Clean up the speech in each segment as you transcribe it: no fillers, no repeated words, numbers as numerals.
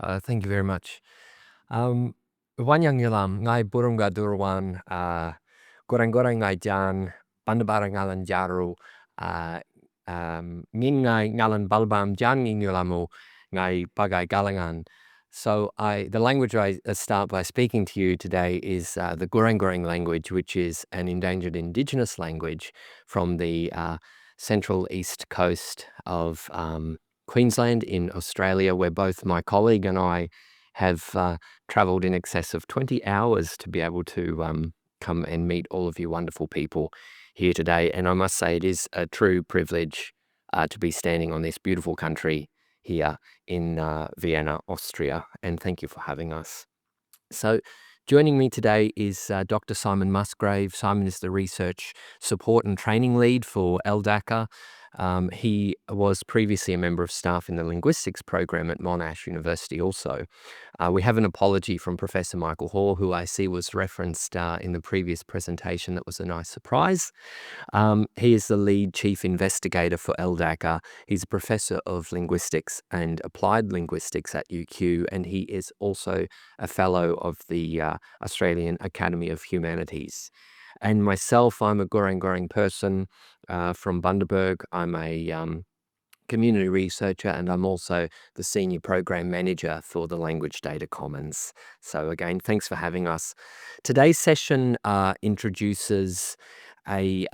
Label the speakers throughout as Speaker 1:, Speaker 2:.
Speaker 1: Thank you very much. Wanyang yulam, ngai burunga durwan, goreng-goreng ngai jan, bandabara ngalan jaru, ngin ngai ngalan balbam jan ngin yulamu, ngai bagai galangan. So the language I start by speaking to you today is the Goreng-Goreng language, which is an endangered indigenous language from the central east coast of Queensland in Australia, where both my colleague and I have travelled in excess of 20 hours to be able to come and meet all of you wonderful people here today. And I must say, it is a true privilege to be standing on this beautiful country here in Vienna, Austria. And thank you for having us. So, joining me today is Dr. Simon Musgrave. Simon is the Research Support and Training Lead for LDACA. He was previously a member of staff in the linguistics program at Monash University also. We have an apology from Professor Michael Haugh, who I see was referenced in the previous presentation. That was a nice surprise. He is the lead chief investigator for LDACA. He's a professor of linguistics and applied linguistics at UQ, and he is also a fellow of the Australian Academy of Humanities. And myself, I'm a Goreng-Goreng person from Bundaberg. I'm a community researcher, and I'm also the senior program manager for the Language Data Commons. So again, thanks for having us. Today's session introduces a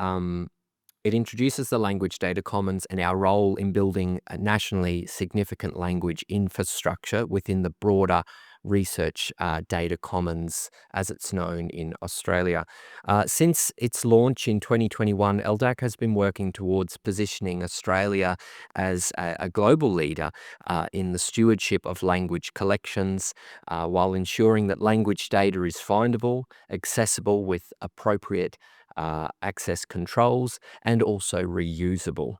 Speaker 1: it introduces the Language Data Commons and our role in building a nationally significant language infrastructure within the broader research data commons, as it's known in Australia. Since its launch in 2021, LDAC has been working towards positioning Australia as a global leader in the stewardship of language collections, while ensuring that language data is findable, accessible with appropriate access controls, and also reusable.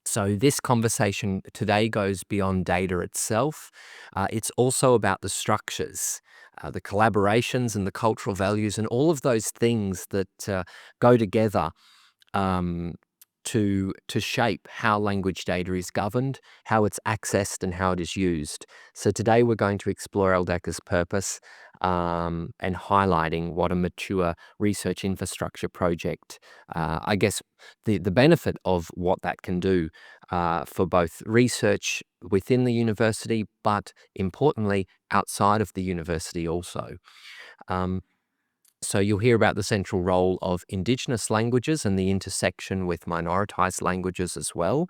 Speaker 1: So this conversation today goes beyond data itself. It's also about the structures, the collaborations and the cultural values and all of those things that go together to shape how language data is governed, how it's accessed, and how it is used. So today we're going to explore LDACA's purpose and highlighting what a mature research infrastructure project, I guess the benefit of what that can do for both research within the university, but importantly, outside of the university also. So you'll hear about the central role of Indigenous languages and the intersection with minoritized languages as well,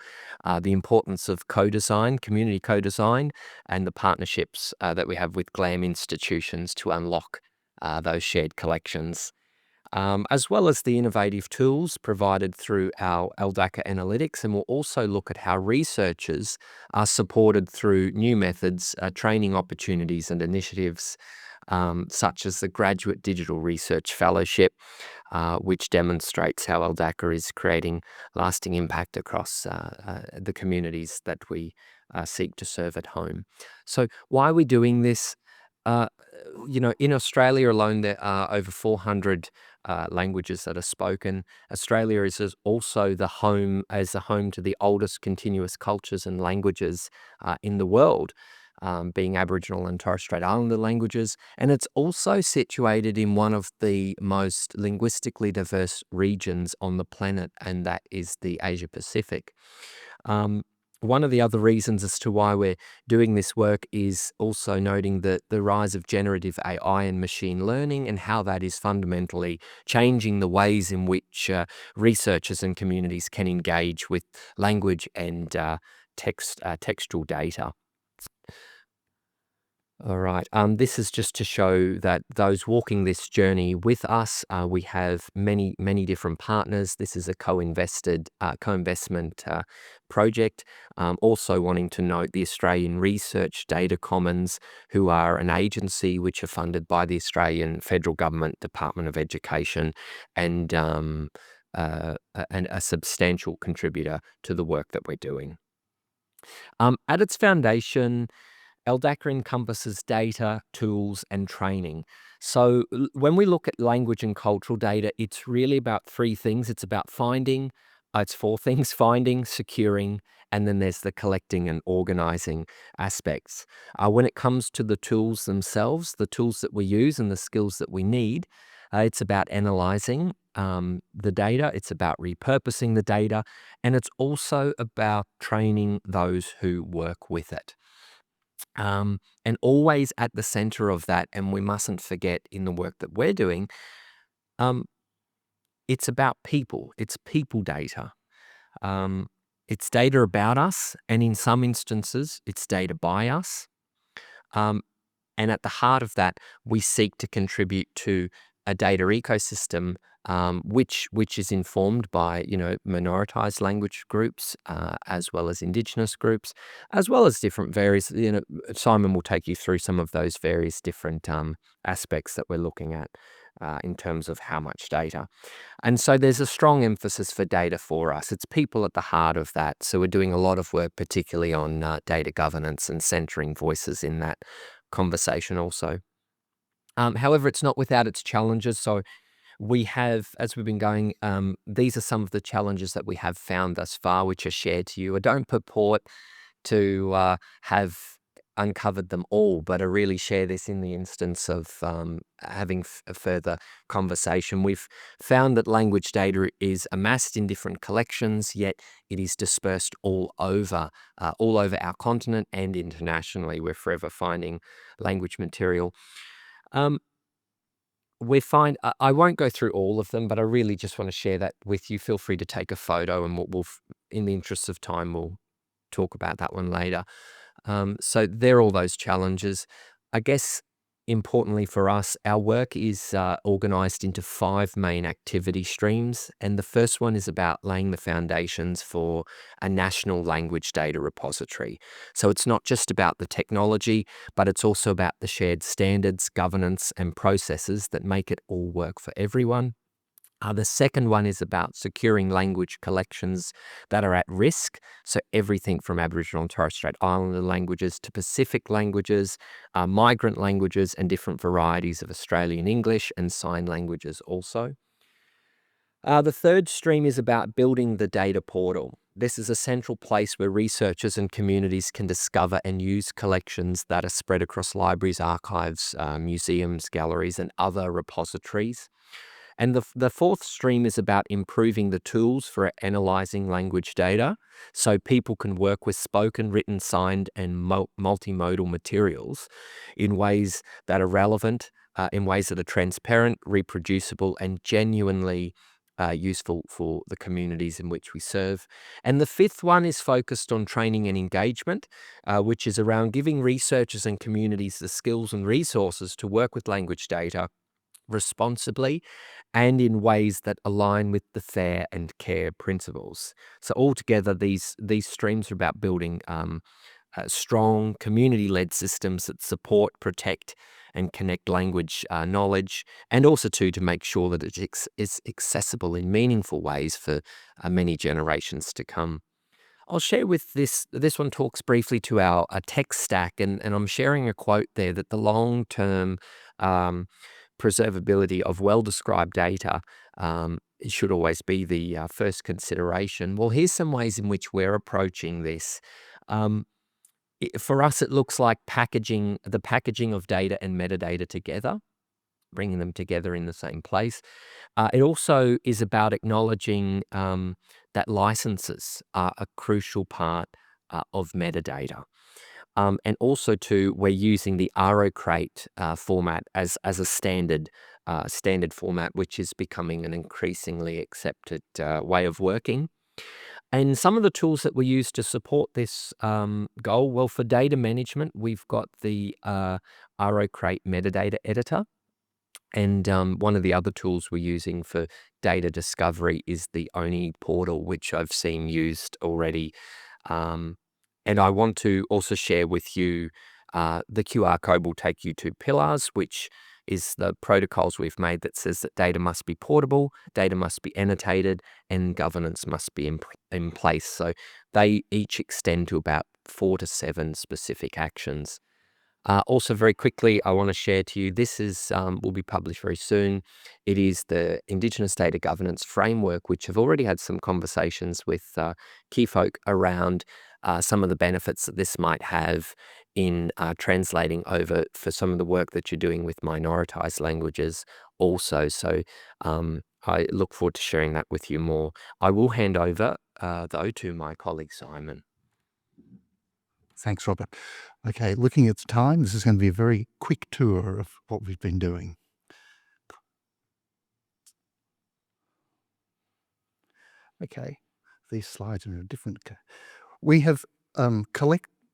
Speaker 1: the importance of co-design, community co-design, and the partnerships that we have with GLAM institutions to unlock those shared collections, as well as the innovative tools provided through our LDACA analytics. And we'll also look at how researchers are supported through new methods, training opportunities and initiatives, such as the Graduate Digital Research Fellowship, which demonstrates how LDACA is creating lasting impact across the communities that we seek to serve at home. So why are we doing this? In Australia alone, there are over 400 languages that are spoken. Australia is also the home to the oldest continuous cultures and languages in the world, being Aboriginal and Torres Strait Islander languages. And it's also situated in one of the most linguistically diverse regions on the planet, and that is the Asia Pacific. One of the other reasons as to why we're doing this work is also noting the rise of generative AI and machine learning, and how that is fundamentally changing the ways in which researchers and communities can engage with language and textual data. All right. This is just to show that those walking this journey with us, we have many, many different partners. This is a co-investment project. Also wanting to note the Australian Research Data Commons, who are an agency which are funded by the Australian Federal Government Department of Education, and a substantial contributor to the work that we're doing. At its foundation, LDACA encompasses data, tools, and training. So when we look at language and cultural data, it's really about three things. It's about finding, it's four things: finding, securing, and then there's the collecting and organizing aspects. When it comes to the tools themselves, the tools that we use and the skills that we need, it's about analyzing the data, it's about repurposing the data, and it's also about training those who work with it. And always at the center of that, and we mustn't forget in the work that we're doing, um, it's about people. It's people data. Um, it's data about us, and in some instances, it's data by us. Um, and at the heart of that, we seek to contribute to a data ecosystem, which is informed by minoritized language groups, as well as Indigenous groups, as well as different various. Simon will take you through some of those various different aspects that we're looking at in terms of how much data. And so there's a strong emphasis for data for us. It's people at the heart of that. So we're doing a lot of work, particularly on data governance and centering voices in that conversation also. However, it's not without its challenges. So we have, as we've been going, these are some of the challenges that we have found thus far, which are shared to you. I don't purport to have uncovered them all, but I really share this in the instance of having a further conversation. We've found that language data is amassed in different collections, yet it is dispersed all over our continent and internationally. We're forever finding language material. I won't go through all of them, but I really just want to share that with you. Feel free to take a photo, and we'll in the interest of time, we'll talk about that one later. So they're all those challenges. I guess importantly for us, our work is organized into 5 main activity streams. And the first one is about laying the foundations for a national language data repository. So it's not just about the technology, but it's also about the shared standards, governance, and processes that make it all work for everyone. The second one is about securing language collections that are at risk. So everything from Aboriginal and Torres Strait Islander languages to Pacific languages, migrant languages, and different varieties of Australian English and sign languages also. The third stream is about building the data portal. This is a central place where researchers and communities can discover and use collections that are spread across libraries, archives, museums, galleries, and other repositories. And the fourth stream is about improving the tools for analyzing language data so people can work with spoken, written, signed, and multimodal materials in ways that are relevant, in ways that are transparent, reproducible, and genuinely useful for the communities in which we serve. And the fifth one is focused on training and engagement, which is around giving researchers and communities the skills and resources to work with language data responsibly and in ways that align with the fair and care principles. So altogether, these streams are about building strong community-led systems that support, protect, and connect language knowledge, and also to make sure that it is accessible in meaningful ways for many generations to come. I'll share with this one talks briefly to our tech stack, and I'm sharing a quote there that the long-term preservability of well-described data it should always be the first consideration. Well, here's some ways in which we're approaching this. For us, it looks like the packaging of data and metadata together, bringing them together in the same place. It also is about acknowledging that licenses are a crucial part of metadata. And also too, we're using the RO-Crate format as a standard format, which is becoming an increasingly accepted way of working. And some of the tools that we use to support this goal, well, for data management, we've got the RO-Crate metadata editor. And one of the other tools we're using for data discovery is the ONI portal, which I've seen used already. And I want to also share with you the QR code will take you to Pillars, which is the protocols we've made that says that data must be portable, data must be annotated, and governance must be in place. So they each extend to about 4 to 7 specific actions. Also, very quickly, I want to share to you, this is will be published very soon. It is the Indigenous Data Governance Framework, which have already had some conversations with key folk around some of the benefits that this might have in translating over for some of the work that you're doing with minoritized languages also. So I look forward to sharing that with you more. I will hand over, though, to my colleague Simon.
Speaker 2: Thanks, Robert. Okay, looking at the time, this is going to be a very quick tour of what we've been doing. Okay, these slides are a different. We have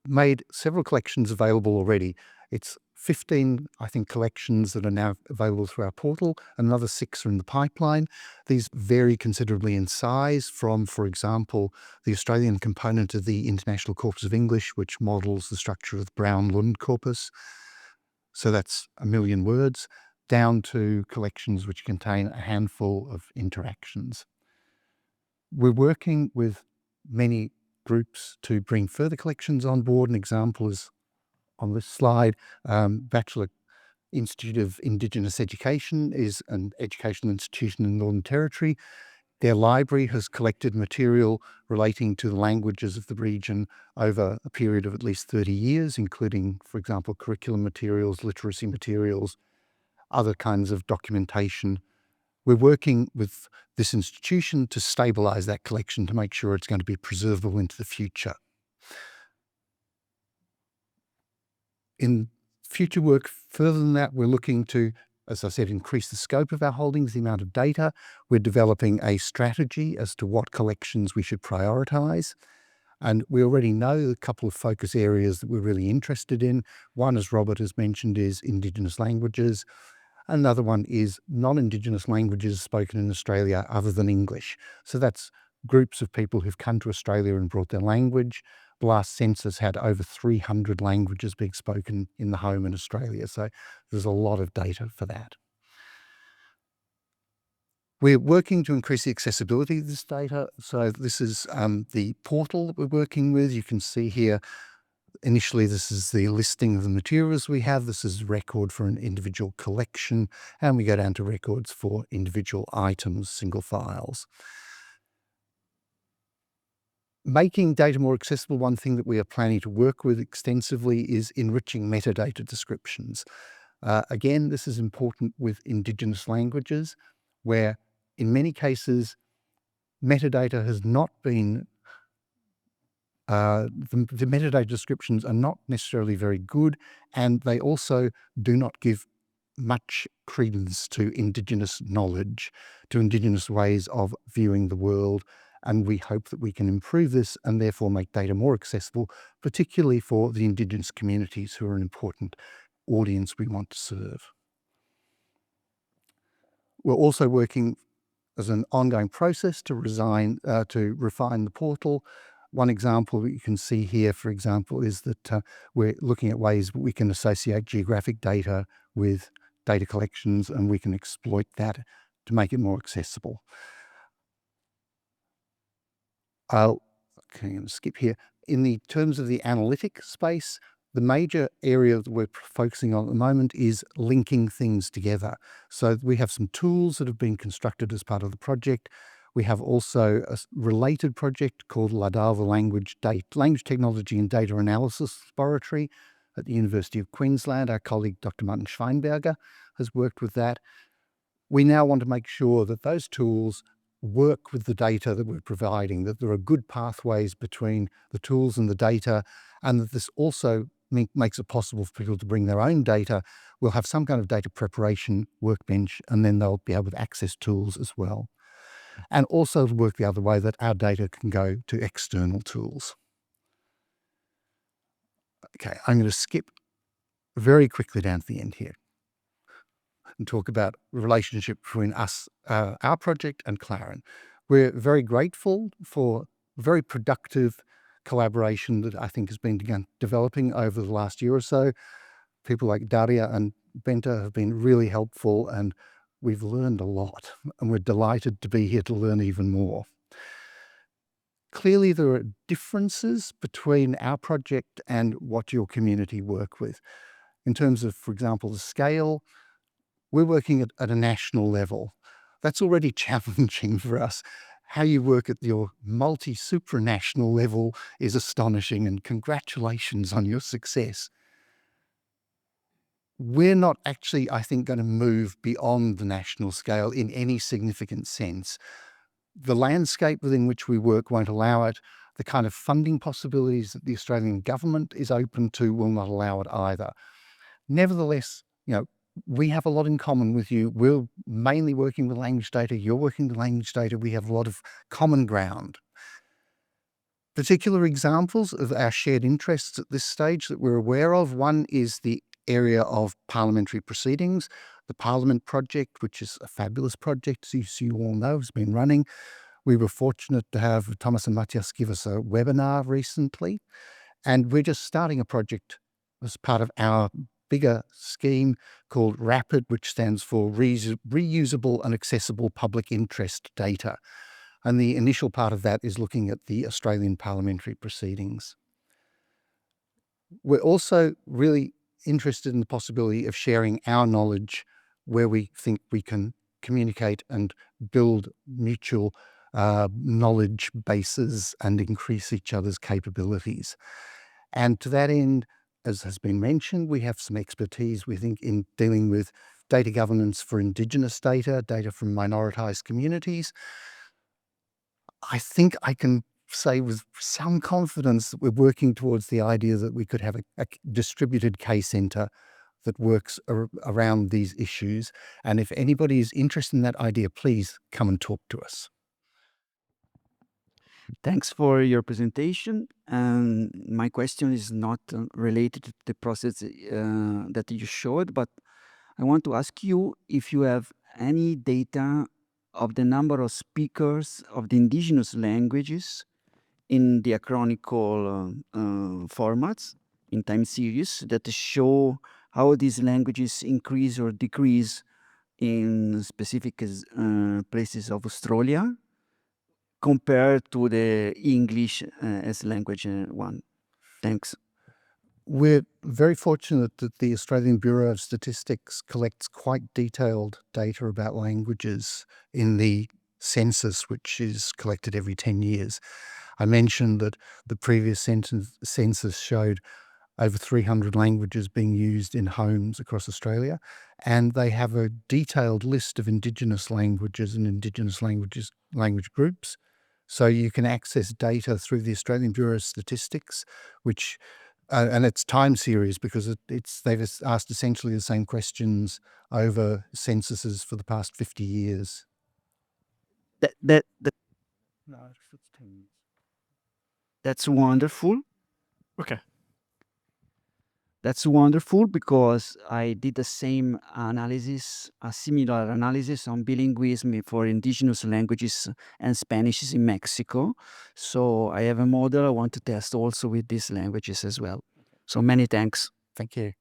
Speaker 2: made several collections available already. It's 15, I think, collections that are now available through our portal. Another 6 are in the pipeline. These vary considerably in size from, for example, the Australian component of the International Corpus of English, which models the structure of the Brown Lund corpus. So that's 1 million words, down to collections which contain a handful of interactions. We're working with many groups to bring further collections on board. An example is on this slide. Bachelor Institute of Indigenous Education is an educational institution in the Northern Territory. Their library has collected material relating to the languages of the region over a period of at least 30 years, including, for example, curriculum materials, literacy materials, other kinds of documentation. We're working with this institution to stabilise that collection to make sure it's going to be preservable into the future. In future work further than that, we're looking to, as I said, increase the scope of our holdings, the amount of data. We're developing a strategy as to what collections we should prioritise. And we already know a couple of focus areas that we're really interested in. One, as Robert has mentioned, is Indigenous languages. Another one is non-Indigenous languages spoken in Australia other than English. So that's groups of people who've come to Australia and brought their language. The last census had over 300 languages being spoken in the home in Australia. So there's a lot of data for that. We're working to increase the accessibility of this data. So this is the portal that we're working with. You can see here, initially, this is the listing of the materials we have. This is record for an individual collection, and we go down to records for individual items, single files. Making data more accessible, one thing that we are planning to work with extensively is enriching metadata descriptions. Again, this is important with Indigenous languages, where in many cases, metadata has not been the metadata descriptions are not necessarily very good, and they also do not give much credence to Indigenous knowledge, to Indigenous ways of viewing the world. And we hope that we can improve this and therefore make data more accessible, particularly for the Indigenous communities who are an important audience we want to serve. We're also working as an ongoing process to refine the portal. One example that you can see here, for example, is that we're looking at ways we can associate geographic data with data collections, and we can exploit that to make it more accessible. I'm going to skip here. In the terms of the analytic space, the major area that we're focusing on at the moment is linking things together. So we have some tools that have been constructed as part of the project. We have also a related project called Ladava Language Technology and Data Analysis Laboratory at the University of Queensland. Our colleague, Dr. Martin Schweinberger, has worked with that. We now want to make sure that those tools work with the data that we're providing, that there are good pathways between the tools and the data, and that this also makes it possible for people to bring their own data. We'll have some kind of data preparation workbench, and then they'll be able to access tools as well. And also to work the other way, that our data can go to external tools. Okay, I'm going to skip very quickly down to the end here and talk about the relationship between us, our project, and CLARIN. We're very grateful for very productive collaboration that I think has been developing over the last year or so. People like Daria and Benta have been really helpful, and we've learned a lot, and we're delighted to be here to learn even more. Clearly, there are differences between our project and what your community work with. in terms of, for example, the scale, we're working at a national level. That's already challenging for us. How you work at your multi-supranational level is astonishing, and congratulations on your success. We're not actually, I think, going to move beyond the national scale in any significant sense. The landscape within which we work won't allow it. The kind of funding possibilities that the Australian government is open to will not allow it either. Nevertheless, we have a lot in common with you. We're mainly working with language data. You're working with language data. We have a lot of common ground. Particular examples of our shared interests at this stage that we're aware of. One is the area of parliamentary proceedings. The Parliament Project, which is a fabulous project, as you all know, has been running. We were fortunate to have Thomas and Matthias give us a webinar recently, and we're just starting a project as part of our bigger scheme called RAPID, which stands for Reusable and Accessible Public Interest Data. And the initial part of that is looking at the Australian parliamentary proceedings. We're also really interested in the possibility of sharing our knowledge where we think we can communicate and build mutual knowledge bases and increase each other's capabilities. And to that end, as has been mentioned, we have some expertise, we think, in dealing with data governance for Indigenous data from minoritized communities. I think I can say with some confidence that we're working towards the idea that we could have a distributed case center that works around these issues. And if anybody is interested in that idea, please come and talk to us.
Speaker 3: Thanks for your presentation. My question is not related to the process that you showed, but I want to ask you if you have any data of the number of speakers of the indigenous languages in the achronical formats in time series that show how these languages increase or decrease in specific places of Australia compared to the English as language one. Thanks.
Speaker 2: We're very fortunate that the Australian Bureau of Statistics collects quite detailed data about languages in the census, which is collected every 10 years. I mentioned that the previous census showed over 300 languages being used in homes across Australia, and they have a detailed list of Indigenous languages and Indigenous language groups. So you can access data through the Australian Bureau of Statistics, which and it's time series because they've asked essentially the same questions over censuses for the past 50 years.
Speaker 3: No,
Speaker 2: it's 10 years.
Speaker 3: That's wonderful.
Speaker 4: Okay.
Speaker 3: That's wonderful because I did the same analysis, a similar analysis on bilingualism for indigenous languages and Spanish in Mexico. So I have a model I want to test also with these languages as well. So many thanks.
Speaker 2: Thank you.